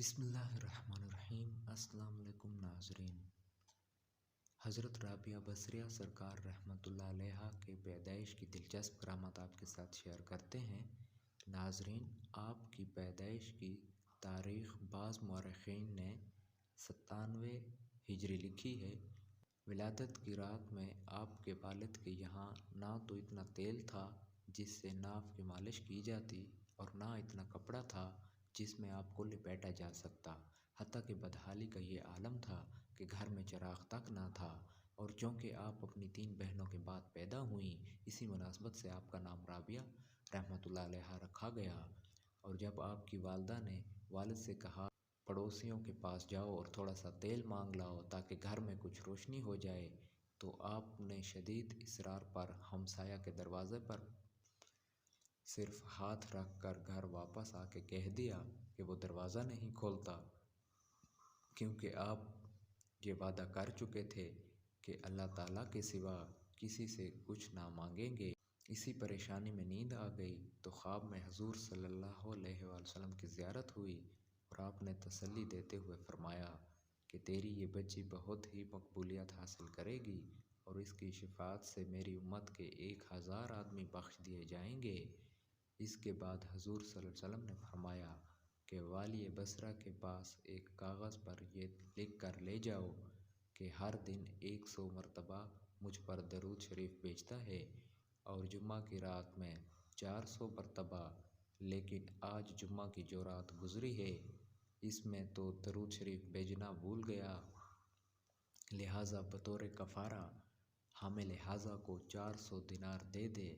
بسم اللہ الرحمن الرحیم۔ السلام علیکم ناظرین۔ حضرت رابعہ بصریہ سرکار رحمۃ اللہ علیہ کے پیدائش کی دلچسپ کرامات آپ کے ساتھ شیئر کرتے ہیں۔ ناظرین، آپ کی پیدائش کی تاریخ بعض مورخین نے 97 ہجری لکھی ہے۔ ولادت کی رات میں آپ کے والد کے یہاں نہ تو اتنا تیل تھا جس سے ناف کی مالش کی جاتی اور نہ اتنا کپڑا تھا جس میں آپ کو لپیٹا جا سکتا، حتیٰ کہ بدحالی کا یہ عالم تھا کہ گھر میں چراغ تک نہ تھا۔ اور چونکہ آپ اپنی 3 بہنوں کے بعد پیدا ہوئیں، اسی مناسبت سے آپ کا نام رابعہ رحمۃ اللہ علیہ رکھا گیا۔ اور جب آپ کی والدہ نے والد سے کہا پڑوسیوں کے پاس جاؤ اور تھوڑا سا تیل مانگ لاؤ تاکہ گھر میں کچھ روشنی ہو جائے، تو آپ نے شدید اصرار پر ہمسایہ کے دروازے پر صرف ہاتھ رکھ کر گھر واپس آ کے کہہ دیا کہ وہ دروازہ نہیں کھولتا، کیونکہ آپ یہ وعدہ کر چکے تھے کہ اللہ تعالیٰ کے سوا کسی سے کچھ نہ مانگیں گے۔ اسی پریشانی میں نیند آ گئی تو خواب میں حضور صلی اللہ علیہ وآلہ وسلم کی زیارت ہوئی اور آپ نے تسلی دیتے ہوئے فرمایا کہ تیری یہ بچی بہت ہی مقبولیت حاصل کرے گی اور اس کی شفاعت سے میری امت کے 1000 آدمی بخش دیے جائیں گے۔ اس کے بعد حضور صلی اللہ علیہ وسلم نے فرمایا کہ والی بصرہ کے پاس ایک کاغذ پر یہ لکھ کر لے جاؤ کہ ہر دن 100 مرتبہ مجھ پر درود شریف بھیجتا ہے اور جمعہ کی رات میں 400 مرتبہ، لیکن آج جمعہ کی جو رات گزری ہے اس میں تو درود شریف بھیجنا بھول گیا، لہٰذا بطور کفارہ حامل حاضہ کو 400 دینار دے دے۔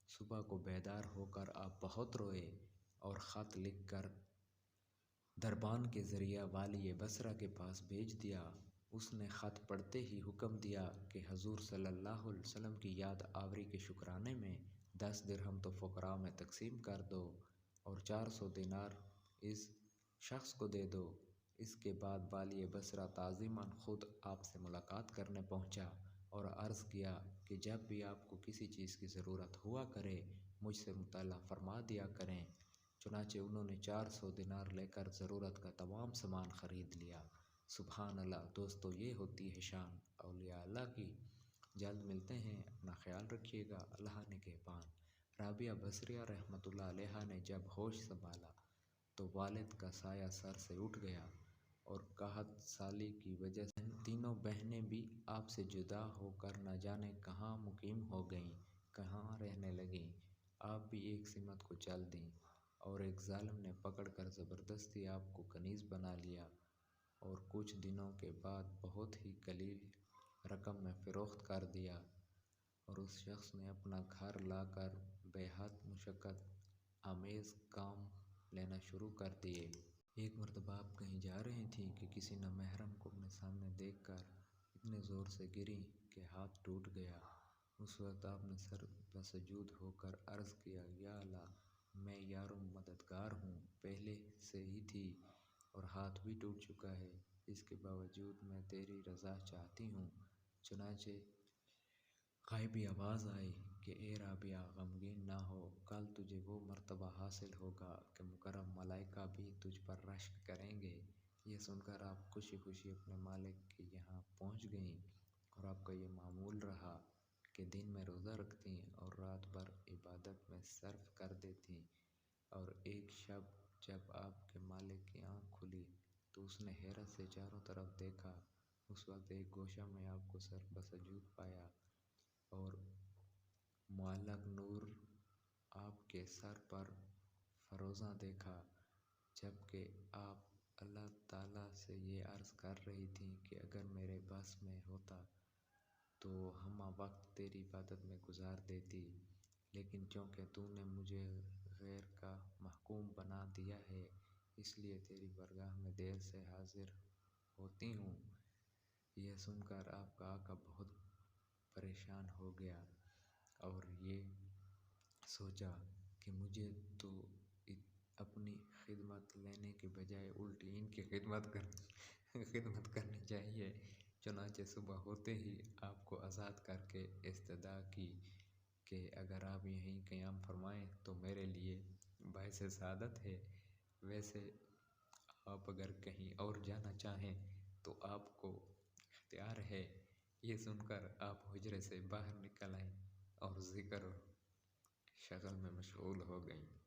صبح کو بیدار ہو کر آپ بہت روئے اور خط لکھ کر دربان کے ذریعہ والی بصرہ کے پاس بھیج دیا۔ اس نے خط پڑھتے ہی حکم دیا کہ حضور صلی اللہ علیہ وسلم کی یاد آوری کے شکرانے میں 10 درہم تو فقراء میں تقسیم کر دو اور 400 دینار اس شخص کو دے دو۔ اس کے بعد والی بصرہ تعظیماً خود آپ سے ملاقات کرنے پہنچا اور عرض کیا کہ جب بھی آپ کو کسی چیز کی ضرورت ہوا کرے مجھ سے مطلع فرما دیا کریں۔ چنانچہ انہوں نے 400 دینار لے کر ضرورت کا تمام سامان خرید لیا۔ سبحان اللہ۔ دوستو، یہ ہوتی ہے شان اولیاء اللہ کی۔ جلد ملتے ہیں، اپنا خیال رکھیے گا، اللہ نگہبان۔ رابعہ بصریہ رحمۃ اللہ علیہ نے جب ہوش سنبھالا تو والد کا سایہ سر سے اٹھ گیا اور قحط سالی کی وجہ سے تینوں بہنیں بھی آپ سے جدا ہو کر نہ جانے کہاں مقیم ہو گئیں، کہاں رہنے لگیں۔ آپ بھی ایک سمت کو چل دیں اور ایک ظالم نے پکڑ کر زبردستی آپ کو کنیز بنا لیا اور کچھ دنوں کے بعد بہت ہی قلیل رقم میں فروخت کر دیا اور اس شخص نے اپنا گھر لا کر بے حد مشقت آمیز کام لینا شروع کر دیے۔ ایک مرتبہ آپ کہیں جا رہی تھیں کہ کسی نامحرم کو اپنے سامنے دیکھ کر اتنے زور سے گریں کہ ہاتھ ٹوٹ گیا۔ اس وقت آپ نے سر بسجود ہو کر عرض کیا، یا اللہ، میں یار و مددگار ہوں، پہلے سے ہی تھی اور ہاتھ بھی ٹوٹ چکا ہے، اس کے باوجود میں تیری رضا چاہتی ہوں۔ چنانچہ غائبی آواز آئی کہ اے رابعہ، غمگین نہ ہو، کل تجھے وہ مرتبہ حاصل ہوگا کہ مکرم ملائکہ بھی تجھ پر رشک کریں گے۔ یہ سن کر آپ خوشی خوشی اپنے مالک کے یہاں پہنچ گئیں اور آپ کا یہ معمول رہا کہ دن میں روزہ رکھتیں اور رات بھر عبادت میں صرف کر دیتیں۔ اور ایک شب جب آپ کے مالک کی آنکھ کھلی تو اس نے حیرت سے چاروں طرف دیکھا۔ اس وقت ایک گوشہ میں آپ کو سر بسجود پایا اور معلق نور آپ کے سر پر فروزاں دیکھا، جبکہ آپ اللہ تعالیٰ سے یہ عرض کر رہی تھیں کہ اگر میرے بس میں ہوتا تو ہمہ وقت تیری عبادت میں گزار دیتی، لیکن چونکہ تو نے مجھے غیر کا محکوم بنا دیا ہے اس لیے تیری بارگاہ میں دیر سے حاضر ہوتی ہوں۔ یہ سن کر آپ کا آقا بہت پریشان ہو گیا اور یہ سوچا کہ مجھے تو اپنی خدمت لینے کے بجائے الٹی ان کی خدمت کرنی چاہیے۔ چنانچہ صبح ہوتے ہی آپ کو آزاد کر کے استدعا کی کہ اگر آپ یہیں قیام فرمائیں تو میرے لیے باعث سعادت ہے۔ ویسے آپ اگر کہیں اور جانا چاہیں تو آپ کو اختیار ہے۔ یہ سن کر آپ حجرے سے باہر نکل آئیں اور ذکر و شغل میں مشغول ہو گئیں۔